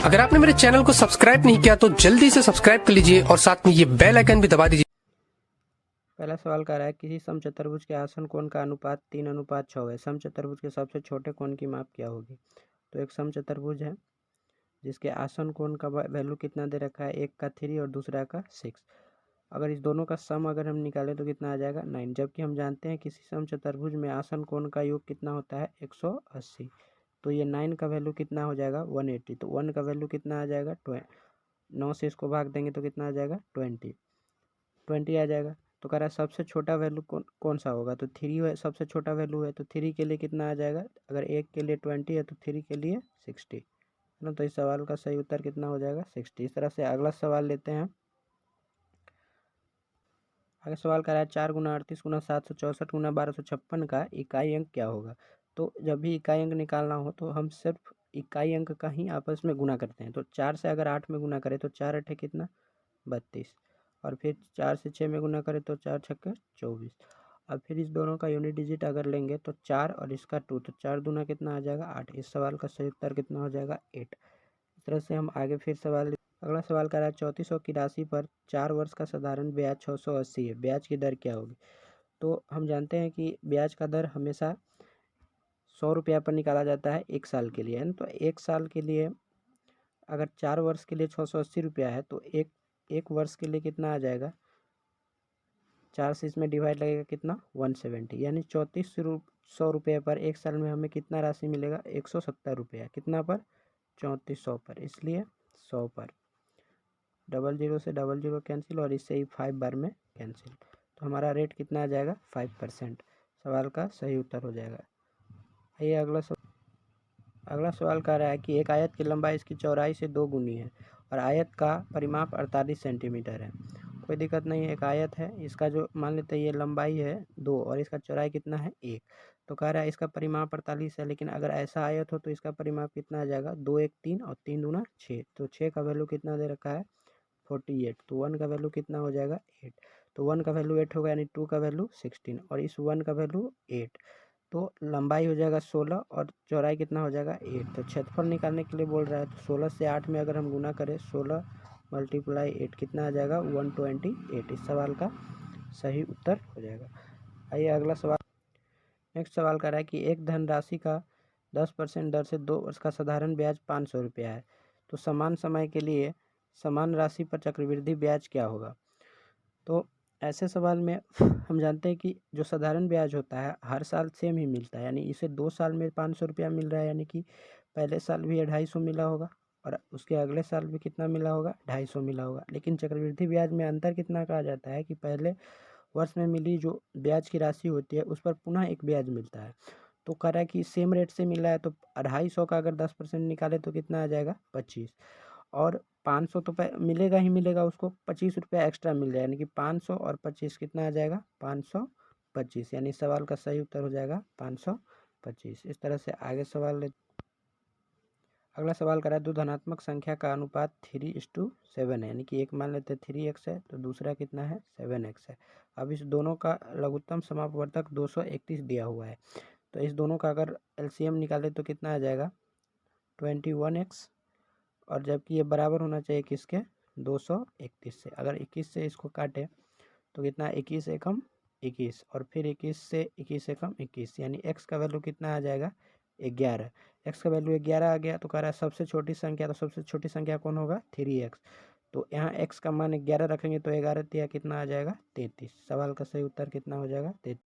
अगर आपने मेरे चैनल को सब्सक्राइब नहीं किया तो जल्दी से सब्सक्राइब कर लीजिए और साथ में ये बेल आइकन भी दबा दीजिए। पहला सवाल कह रहा है किसी समचतुर्भुज के आसन कोण का अनुपात 3:6 है। समचतुर्भुज के सबसे छोटे कोण की माप क्या होगी। तो एक समचतुर्भुज है जिसके आसन कोण का वैल्यू कितना दे रखा है, एक का 3 और दूसरा का 6। अगर इस दोनों का सम अगर हम निकालें तो कितना आ जाएगा 9। जबकि हम जानते हैं किसी समचतुर्भुज में आसन कोण का योग कितना होता है 180। तो ये 9 का वैल्यू कितना हो जाएगा 180। तो 1 का वैल्यू कितना आ जाएगा 9 से इसको भाग देंगे तो कितना आ जाएगा 20 आ जाएगा। तो कह रहा है सबसे छोटा वैल्यू कौन सा होगा। तो 3 है, सबसे छोटा वैल्यू है तो 3 के लिए कितना आ जाएगा। अगर एक के लिए 20 है तो 3 के लिए 60 है ना। तो इस सवाल का सही उत्तर कितना हो जाएगा 60। इस तरह से अगला सवाल लेते हैं। अगर सवाल कर रहा है 4 × 38 × 764 × 1256 का इकाई अंक क्या होगा। तो जब भी इकाई अंक निकालना हो तो हम सिर्फ इकाई अंक का ही आपस में गुना करते हैं। तो 4 से अगर 8 में गुना करें तो 4 अठे कितना 32, और फिर 4 से 6 में गुना करें तो 4 छक्के 24, और फिर इस दोनों का यूनिट डिजिट अगर लेंगे तो 4 और इसका 2, तो 4 दूना कितना आ जाएगा 8। इस सवाल का सही उत्तर कितना हो जाएगा 8। इस तरह से हम आगे फिर सवाल अगला सवाल कर रहा है 3400 की राशि पर 4 वर्ष का साधारण ब्याज 680 है। ब्याज की दर क्या होगी। तो हम जानते हैं कि ब्याज का दर हमेशा 100 रुपया पर निकाला जाता है 1 साल के लिए, है ना। तो 1 साल के लिए अगर 4 वर्ष के लिए 680 रुपया है तो एक वर्ष के लिए कितना आ जाएगा। 4 से इसमें डिवाइड लगेगा कितना 170, यानी 3400 रुपये पर 1 साल में हमें कितना राशि मिलेगा 170 रुपया। कितना पर 3400 पर, इसलिए 100 पर। 00 से 00 कैंसिल और इससे ही 5 बार में कैंसिल। तो हमारा रेट कितना आ जाएगा 5%। सवाल का सही उत्तर हो जाएगा। आइए अगला सवाल कह रहा है कि एक आयत की लंबाई इसकी चौड़ाई से 2 गुनी है और आयत का परिमाप 48 सेंटीमीटर है। कोई दिक्कत नहीं है, एक आयत है, इसका जो मान लेते हैं ये लंबाई है 2 और इसका चौड़ाई कितना है 1। तो कह रहा है इसका परिमाप 48 है, लेकिन अगर ऐसा आयत हो तो इसका परिमाप कितना आ जाएगा 2 1 3 और 3 दूना 6। तो 6 का वैल्यू कितना दे रखा है 48। तो 1 का वैल्यू कितना हो जाएगा 8। तो 1 का वैल्यू 8 होगा, यानी 2 का वैल्यू 16 और इस 1 का वैल्यू 8। तो लंबाई हो जाएगा 16 और चौड़ाई कितना हो जाएगा 8। तो क्षेत्रफल निकालने के लिए बोल रहा है तो 16 से 8 में अगर हम गुना करें 16 × 8 कितना आ जाएगा 128। इस सवाल का सही उत्तर हो जाएगा। आइए अगला सवाल। नेक्स्ट सवाल कर रहा है कि एक धनराशि का 10% दर से 2 वर्ष का साधारण ब्याज 500 रुपया है। तो समान समय के लिए समान राशि पर चक्रवृद्धि ब्याज क्या होगा। तो ऐसे सवाल में हम जानते हैं कि जो साधारण ब्याज होता है हर साल सेम ही मिलता है, यानी इसे 2 साल में 500 रुपया मिल रहा है, यानी कि पहले साल भी 250 मिला होगा और उसके अगले साल भी कितना मिला होगा 250 मिला होगा। लेकिन चक्रवृद्धि ब्याज में अंतर कितना कहा जाता है कि पहले वर्ष में मिली जो ब्याज की राशि होती है उस पर पुनः एक ब्याज मिलता है। तो कह रहा है कि सेम रेट से मिला है तो 250 का अगर 10% निकाले तो कितना आ जाएगा 25, और 500 तो मिलेगा ही मिलेगा, उसको 25 रुपया एक्स्ट्रा मिल जाएगा, यानी कि 500 और 25 कितना आ जाएगा 525, यानी सवाल का सही उत्तर हो जाएगा 525। इस तरह से आगे सवाल अगला सवाल करा दो धनात्मक संख्या का अनुपात 3:7 है, यानी कि एक मान लेते हैं 3x है तो दूसरा कितना है 7x है। अब इस दोनों का लघुत्तम समापवर्तक 231 दिया हुआ है, तो इस दोनों का अगर एलसीएम निकाले तो कितना आ जाएगा 21x, और जबकि ये बराबर होना चाहिए किसके 231 से। अगर 21 से इसको काटे तो कितना 21 एकम 21 और फिर 21 से 21 एकम 21, यानी x का वैल्यू कितना आ जाएगा 11। x का वैल्यू 11 आ गया तो कह रहा है सबसे छोटी संख्या, तो सबसे छोटी संख्या कौन होगा 3x। तो यहाँ x का मान 11 रखेंगे तो 11 तिया कितना आ जाएगा 33। सवाल का सही उत्तर कितना हो जाएगा 33।